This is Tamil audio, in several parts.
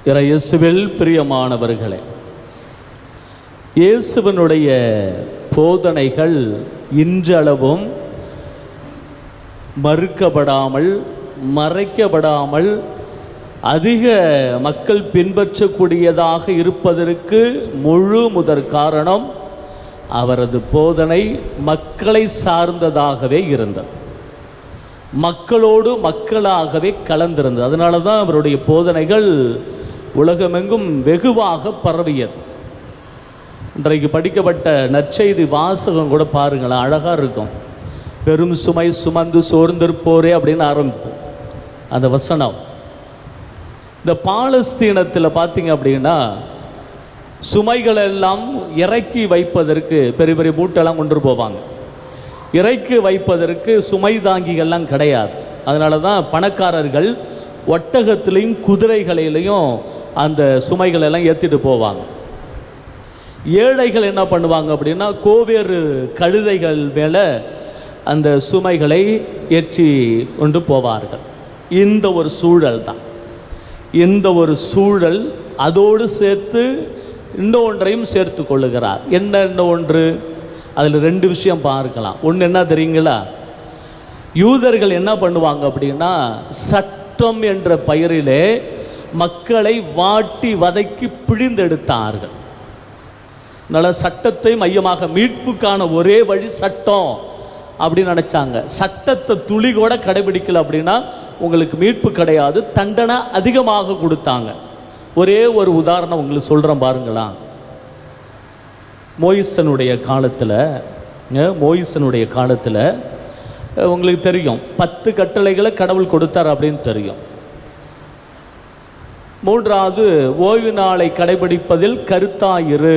இயேசுவில் பிரியமானவர்களே, இயேசுவினுடைய போதனைகள் இன்றளவும் மறுக்கப்படாமல் மறைக்கப்படாமல் அதிக மக்கள் பின்பற்றக்கூடியதாக இருப்பதற்கு முழு முதற் காரணம் அவரது போதனை மக்களை சார்ந்ததாகவே இருந்தது. மக்களோடு மக்களாகவே கலந்திருந்தது. அதனால தான் அவருடைய போதனைகள் உலகமெங்கும் வெகுவாக பரவியது. இன்றைக்கு படிக்கப்பட்ட நற்செய்தி வாசகம் கூட பாருங்களேன், அழகாக இருக்கும். பெரும் சுமை சுமந்து சோர்ந்திருப்போரே அப்படின்னு ஆரம்பிப்போம் அந்த வசனம். இந்த பாலஸ்தீனத்தில் பார்த்தீங்க அப்படின்னா சுமைகளெல்லாம் இறக்கி வைப்பதற்கு பெரிய பெரிய மூட்டெல்லாம் கொண்டு போவாங்க. இறக்கி வைப்பதற்கு சுமை தாங்கிகள்லாம் கிடையாது. அதனால தான் பணக்காரர்கள் ஒட்டகத்திலையும் குதிரைகளிலையும் அந்த சுமைகளெல்லாம் ஏற்றிட்டு போவாங்க. ஏழைகள் என்ன பண்ணுவாங்க அப்படின்னா கோவேறு கழுதைகள் மேலே அந்த சுமைகளை ஏற்றி கொண்டு போவார்கள். இந்த ஒரு சூழல் தான். இந்த ஒரு சூழல் அதோடு சேர்த்து இன்னொன்றையும் சேர்த்து கொள்ளுகிறார். என்ன இன்னொன்று? அதில் ரெண்டு விஷயம் பார்க்கலாம். ஒன்று என்ன தெரியுங்களா? யூதர்கள் என்ன பண்ணுவாங்க அப்படின்னா சட்டம் என்ற பெயரிலே மக்களை வாட்டி வதைக்கி பிழிந்தெடுத்தார்கள். அதனால் சட்டத்தை மையமாக மீட்புக்கான ஒரே வழி சட்டம் அப்படின்னு நினச்சாங்க. சட்டத்தை துளி கூட கடைபிடிக்கல அப்படின்னா உங்களுக்கு மீட்பு கிடையாது, தண்டனை அதிகமாக கொடுத்தாங்க. ஒரே ஒரு உதாரணம் உங்களுக்கு சொல்கிறேன் பாருங்களா. மோயிசனுடைய காலத்தில் உங்களுக்கு தெரியும் 10 கட்டளைகளை கடவுள் கொடுத்தார் அப்படின்னு தெரியும். 3வது ஓய்வு நாளை கடைபிடிப்பதில் கருத்தாயிரு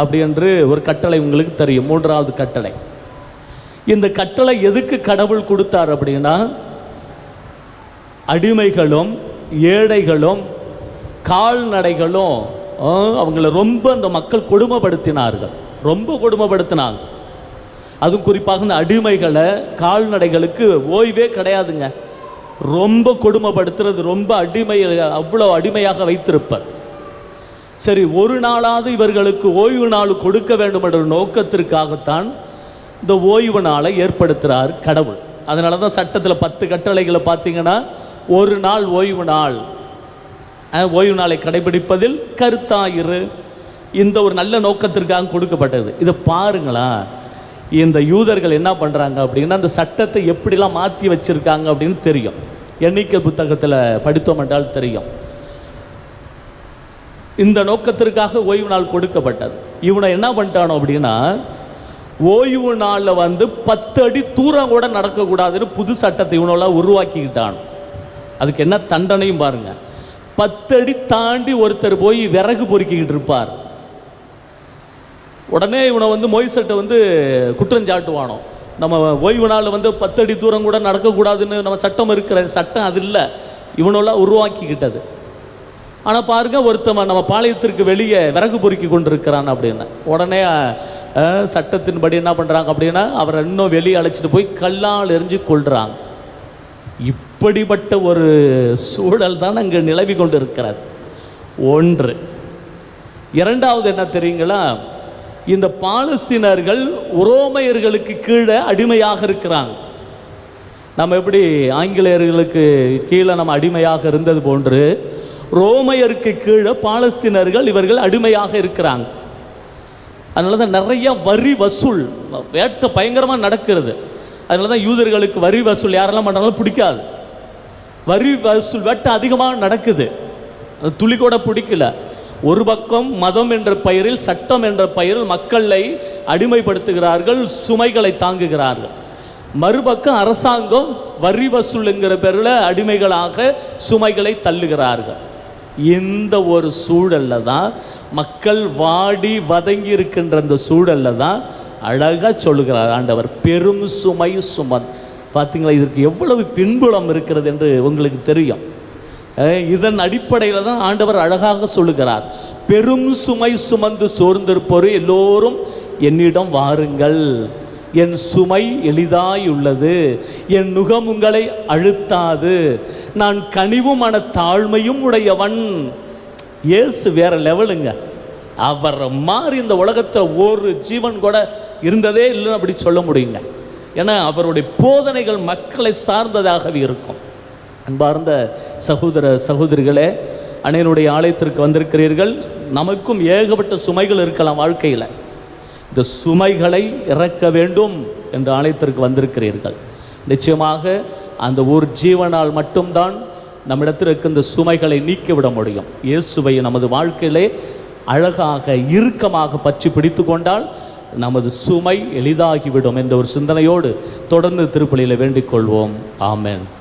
அப்படி என்று ஒரு கட்டளை உங்களுக்கு தெரியும். 3வது கட்டளை. இந்த கட்டளை எதுக்கு கடவுள் கொடுத்தார் அப்படின்னா அடிமைகளும் ஏழைகளும் கால்நடைகளும் அவங்கள ரொம்ப அந்த மக்கள் கொடுமைப்படுத்தினார்கள், ரொம்ப கொடுமைப்படுத்தினாங்க. அதுவும் குறிப்பாக இந்த அடிமைகளை கால்நடைகளுக்கு ஓய்வே கிடையாதுங்க. ரொம்ப கொடுமைப்படுத்துறது, ரொம்ப அவ்வளோ அடிமையாக வைத்திருப்பர். சரி, ஒரு நாளாவது இவர்களுக்கு ஓய்வு நாள் கொடுக்க வேண்டும் என்ற நோக்கத்திற்காகத்தான் இந்த ஓய்வு நாளை ஏற்படுத்துகிறார் கடவுள். அதனால தான் சட்டத்தில் 10 கட்டளைகளை பார்த்தீங்கன்னா ஒரு நாள் ஓய்வு நாள், ஓய்வு நாளை கடைபிடிப்பதில் கருத்தாயிரு, இந்த ஒரு நல்ல நோக்கத்திற்காக கொடுக்கப்பட்டது. இதை பாருங்களா, இந்த யூதர்கள் என்ன பண்ணுறாங்க அப்படின்னா அந்த சட்டத்தை எப்படிலாம் மாற்றி வச்சுருக்காங்க அப்படின்னு தெரியும். எண்ணிக்கை புத்தகத்தில் படித்தோம் என்றால் தெரியும். இந்த நோக்கத்திற்காக ஓய்வு நாள் கொடுக்கப்பட்டது. இவனை என்ன பண்ணிட்டானோ அப்படின்னா ஓய்வு நாளில் 10 அடி தூரம் கூட நடக்கக்கூடாதுன்னு புது சட்டத்தை இவனெல்லாம் உருவாக்கிக்கிட்டான். அதுக்கு என்ன தண்டனையும் பாருங்கள். 10 அடி தாண்டி ஒருத்தர் போய் விறகு பொறுக்கிக்கிட்டு இருப்பார். உடனே இவனை மோய்சட்டை குற்றம் சாட்டுவானோ. நம்ம ஓய்வு நாளில் 10 அடி தூரம் கூட நடக்கக்கூடாதுன்னு நம்ம சட்டம் இருக்கிற சட்டம் அது இல்லை, இவனெல்லாம் உருவாக்கிக்கிட்டது. ஆனால் பாருங்கள், ஒருத்தவன் நம்ம பாளையத்திற்கு வெளியே விறகு பொறுக்கி கொண்டு இருக்கிறான் அப்படின்னு உடனே சட்டத்தின்படி என்ன பண்ணுறாங்க அப்படின்னா அவரை இன்னும் வெளியே அழைச்சிட்டு போய் கல்லால் எரிஞ்சு கொள்கிறாங்க. இப்படிப்பட்ட ஒரு சூழல் தான் அங்கே நிலவி கொண்டு இருக்கிறது. ஒன்று. 2வது என்ன தெரியுங்களா? இந்த பாலஸ்தீனர்கள் உரோமையர்களுக்கு கீழே அடிமையாக இருக்கிறாங்க. நம்ம எப்படி ஆங்கிலேயர்களுக்கு கீழே நம்ம அடிமையாக இருந்தது போன்று ரோமையருக்கு கீழே பாலஸ்தீனர்கள் இவர்கள் அடிமையாக இருக்கிறாங்க. அதனால தான் நிறைய வரி வசூல் வேட்டை பயங்கரமாக நடக்கிறது. அதனால தான் யூதர்களுக்கு வரி வசூல் யாரெல்லாம் பண்ணுறாலும் பிடிக்காது. வரி வசூல் வேட்டை அதிகமாக நடக்குது. அது துளி கூட பிடிக்கல. ஒரு பக்கம் மதம் என்ற பெயரில் சட்டம் என்ற பெயரில் மக்களை அடிமைப்படுத்துகிறார்கள், சுமைகளை தாங்குகிறார்கள். மறுபக்கம் அரசாங்கம் வரி வசூலுங்கிற பேரில் அடிமைகளாக சுமைகளை தள்ளுகிறார்கள். இந்த ஒரு சூழலில் தான் மக்கள் வாடி வதங்கி இருக்கின்ற அந்த சூழலில் தான் அழகாக சொல்லுகிறார் ஆண்டவர், பெரும் சுமை சுமந்து. பார்த்தீங்களா, இதற்கு எவ்வளவு பின்புலம் இருக்கிறது என்று உங்களுக்கு தெரியும். இதன் அடிப்படையில் தான் ஆண்டவர் அழகாக சொல்லுகிறார், பெரும் சுமை சுமந்து சோர்ந்திருப்போர் எல்லோரும் என்னிடம் வாருங்கள், என் சுமை எளிதாயுள்ளது, என் நுகம் உங்களை அழுத்தாது, நான் கனிவும் மன தாழ்மையும் உடையவன். இயேசு வேற லெவலுங்க. அவரை மாறி இந்த உலகத்தில் ஒரு ஜீவன் கூட இருந்ததே இல்லைன்னு அப்படி சொல்ல முடியுங்க. ஏன்னா அவருடைய போதனைகள் மக்களை சார்ந்ததாகவே இருக்கும். அன்பார்ந்த சகோதர சகோதரிகளே, அன்னையனுடைய ஆலயத்திற்கு வந்திருக்கிறீர்கள். நமக்கும் ஏகப்பட்ட சுமைகள் இருக்கலாம் வாழ்க்கையில். இந்த சுமைகளை இறக்க வேண்டும் என்று ஆலயத்திற்கு வந்திருக்கிறீர்கள். நிச்சயமாக அந்த ஒரு ஜீவனால் மட்டும்தான் நம்மிடத்தில் இருக்க இந்த சுமைகளை நீக்கிவிட முடியும். இயேசுவை நமது வாழ்க்கையிலே அழகாக இறுக்கமாக பற்றி பிடித்து கொண்டால் நமது சுமை எளிதாகிவிடும் என்ற ஒரு சிந்தனையோடு தொடர்ந்து திருப்பலியில் வேண்டிக் கொள்வோம். ஆமென்.